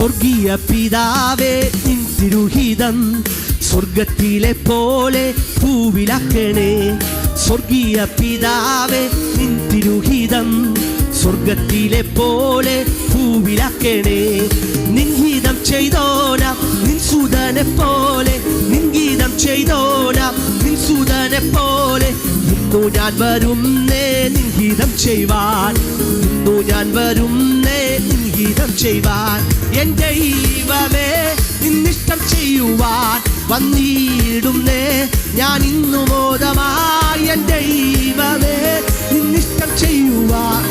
സ്വർഗീയ പിതാവേ നിൻ തിരുഹിതം സ്വർഗത്തിലെ പോലെ ഭൂവിലാക്കണേ. സ്വർഗീയ പിതാവേ നിൻ തിരുഹിതം സ്വർഗത്തിലെ പോലെ ഭൂവിലാക്കണേ. നിൻഹിതം ചെയ്തോനാം നിൻ സുതനെ പോലെ, നിൻഹിതം ചെയ്തോനാം നിൻ സുതനെ പോലെ. ഇന്നു ഞാൻ വരുന്നേ നിൻഹിതം ചെയ്യുവാൻ, ഇന്നു ഞാൻ വരുന്നേ നിൻഹിതം ചെയ്യുവാൻ. എൻ ദൈവമേ നിന്നിഷ്ടം ചെയ്യുവാൻ വന്നിടുന്നേ ഞാൻ ഇന്നു മോദമായി. എൻ ദൈവമേ നിന്നിഷ്ടം ചെയ്യുവാൻ.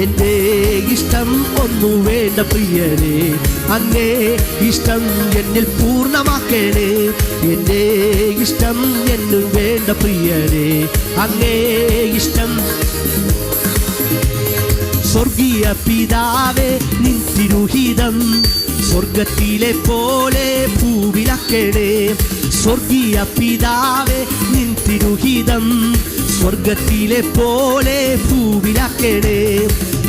എന്റെ ഇഷ്ടം ഒന്നു വേണ്ട പ്രിയരേ, അങ്ങേ ഇഷ്ടം എന്നിൽ പൂർണ്ണമാക്കണേ. എന്റെ ഇഷ്ടം എന്നു വേണ്ട പ്രിയരേ, അങ്ങേ ഇഷ്ടം. സ്വർഗീയ പിതാവേ നിൻ തിരുഹിതം സ്വർഗത്തിലെ പോലെ ഭൂവിലാക്കണേ. സ്വർഗീയ പിതാവേ നിൻ തിരുഹിതം സ്വർഗത്തിലെ പോലെ ഭൂവിലാക്കണേ.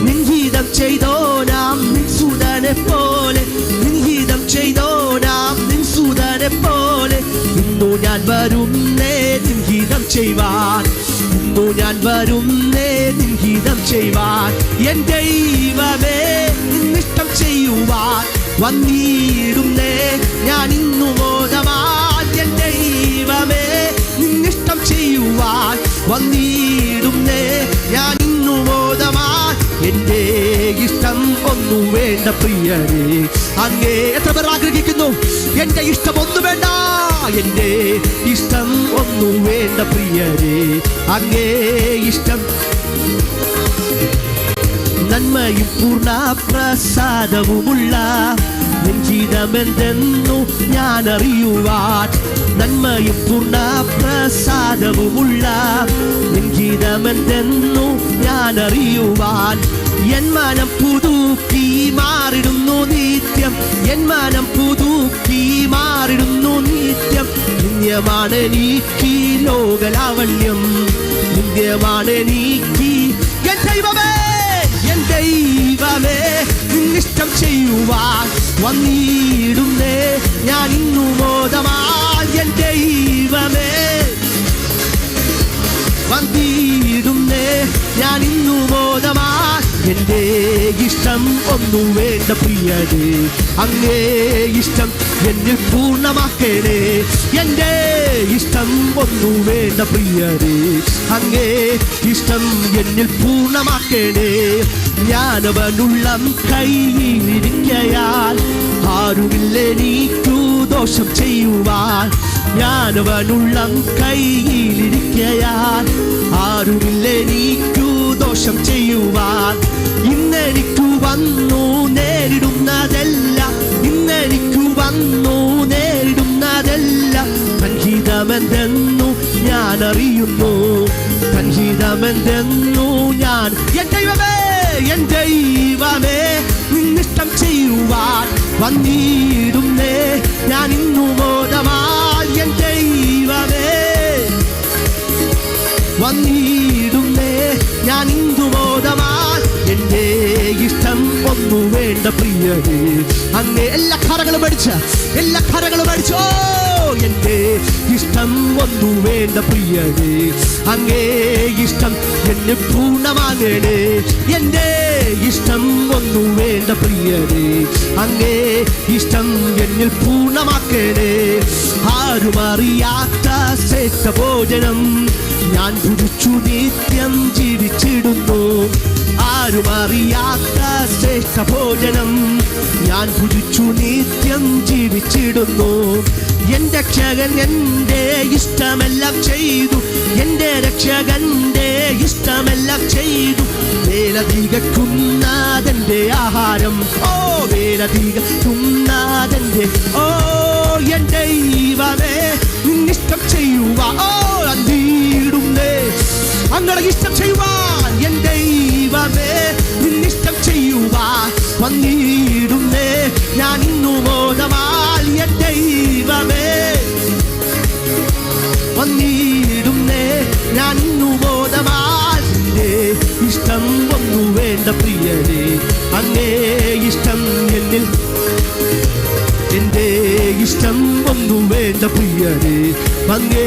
നിൻഹിതം ചെയ്തോനാം നിൻ സുതനെ പോലെ, നിൻഹിതം ചെയ്തോനാം നിൻ സുതനെ പോലെ. ഇന്നു ഞാൻ വരുന്നേ നിൻഹിതം ചെയ്യുവാൻ, ഇന്നു ഞാൻ വരുന്നേ നിൻഹിതം ചെയ്യുവാൻ. എൻ ദൈവമേ നിന്നിഷ്ടം ചെയ്യുവാൻ വന്നിടുന്നേ ഞാൻ ഇന്നു മോദമായി. എൻ ദൈവമേ നിന്നിഷ്ടം ചെയ്യുവാൻ വന്നിടുന്നേ ഞാൻ ഇന്നു മോദമായി. എന്റെ ഇഷ്ടം ഒന്നു വേണ്ട പ്രിയരേ, അങ്ങേ. എത്ര പേർ ആഗ്രഹിക്കുന്നു എന്റെ ഇഷ്ടം ഒന്നു വേണ്ട, എന്റെ ഇഷ്ടം ഒന്നു വേണ്ട പ്രിയരേ, അങ്ങേ ഇഷ്ടം. നന്മയും പൂർണ്ണ പ്രസാദവുമുള്ള നിൻഹിതമെന്തെന്നു ഞാൻ അറിയുവാൻ. നന്മയും പൂർണ്ണ പ്രസാദവുമുള്ള നിൻഹിതമെന്തെന്നു ഞാൻ അറിയുവാൻ. എൻ മനം പുതുക്കി മാറിടുന്നു നിത്യം, എൻ മനം പുതുക്കി മാറിടുന്നു നിത്യം. നിത്യമാണ് എനിക്ക് ലോകലാവണ്യം, നിത്യമാണ് എനിക്ക്. എൻ ദൈവമേ, എൻ ദൈവമേ നിന്നിഷ്ടം ചെയ്യുവാൻ വന്നിടുന്നേ ഞാൻ ഇന്നു മോദമായി. എൻ ദൈവമേ വന്നിടുന്നേ ഞാൻ ഇന്നു മോദമായി. എന്റെ ഇഷ്ടം ഒന്നു വേണ്ട പ്രിയരേ, അങ്ങേ ഇഷ്ടം എന്നിൽ പൂർണ്ണമാക്കണേ. എന്റെ ഇഷ്ടം ഒന്നു വേണ്ട പ്രിയരേ, അങ്ങേ ഇഷ്ടം എന്നിൽ പൂർണ്ണമാക്കണേ. ഞാനവനുള്ളം കൈയിലിരിക്കയാൽ ആരുമില്ലെനിക്കു ദോഷം ചെയ്യുവാൻ. ഞാനവനുള്ളം കൈയിലിരിക്കയാൽ ആരുമില്ലെനിക്കു ദോഷം ചെയ്യുവാൻ. ഇന്നെനിക്കു വന്നു നേരിടുന്നതെല്ലാം, ഇന്നെനിക്കു വന്നു നേരിടുന്നതെല്ലാം തൻഹിതമെന്തെന്നു ഞാൻ അറിയുന്നു, തൻഹിതമെന്തെന്നു ഞാൻ. എൻ ദൈവമേ, എൻ ദൈവമേ നിന്നിഷ്ടം ചെയ്യുവാൻ വന്നിടുന്നേ ഞാൻ ഇന്നു മോദമായി. എൻ ദൈവമേ വന്നിടുന്നേ ഞാൻ ഇന്നു മോദമായി. എന്റെ ഇഷ്ടം ഒന്നു വേണ്ട പ്രിയരേ, അങ്ങേ. എല്ലാ കരകളും അടിച്ച്, എല്ലാ കരകളും അടിച്ചോ. എന്റെ ഇഷ്ടം ഒന്നു വേണ്ട പ്രിയരേ, അങ്ങേ ഇഷ്ടം എന്നെ പൂർണ്ണമാകണേ. എന്റെ ഇഷ്ടം ഒന്നു വേണ്ട പ്രിയരേ, അങ്ങേ ഇഷ്ടം എന്നിൽ പൂർണ്ണമാക്കണേ. ആരും അറിയാത്ത ശ്രേഷ്ഠ ഭോജനം ഞാൻ ഭുജിച്ചു നിത്യം ജീവിച്ചിടുന്നു. ആരും അറിയാത്ത ശ്രേഷ്ഠ ഭോജനം ഞാൻ ഭുജിച്ചു നിത്യം ജീവിച്ചിടുന്നു. എന്റെ രക്ഷകൻ എന്റെ ഇഷ്ടമെല്ലാം ചെയ്തു, എന്റെ രക്ഷകന്റെ ഇഷ്ടമെല്ലാം ചെയ്തു. വേലധികക്കുന്നതെന്റെ ആഹാരം, ഓ വേലധികക്കുന്നതെന്റെ. ഓ എൻ ദൈവമേ നിന്നിഷ്ടം ചെയ്യുവാൻ, ഓ വന്നിടുന്നേ അങ്ങനെ ഇഷ്ടം ചെയ്യുവാൻ. എൻ ദൈവമേ നിന്നിഷ്ടം ചെയ്യുവാൻ വന്നിടുന്നേ ഞാൻ ഇന്നു മോദമായി. എൻ ദൈവമേ വന്നിടുന്നേ ഞാൻ ഇന്നു മോദമായി. ഇഷ്ടം ഒന്നു വേണ്ട പ്രിയ പ്രിയരേ, അങ്ങേ ഇഷ്ടം എന്നിൽ, എന്റെ ഇഷ്ടം ഒന്നും വേണ്ട പ്രിയരേ, അങ്ങേ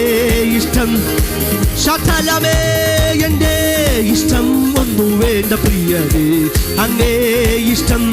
ഇഷ്ടം. ശതലമേ, എന്റെ ഇഷ്ടം ഒന്നും വേണ്ട പ്രിയരേ, അങ്ങേ ഇഷ്ടം.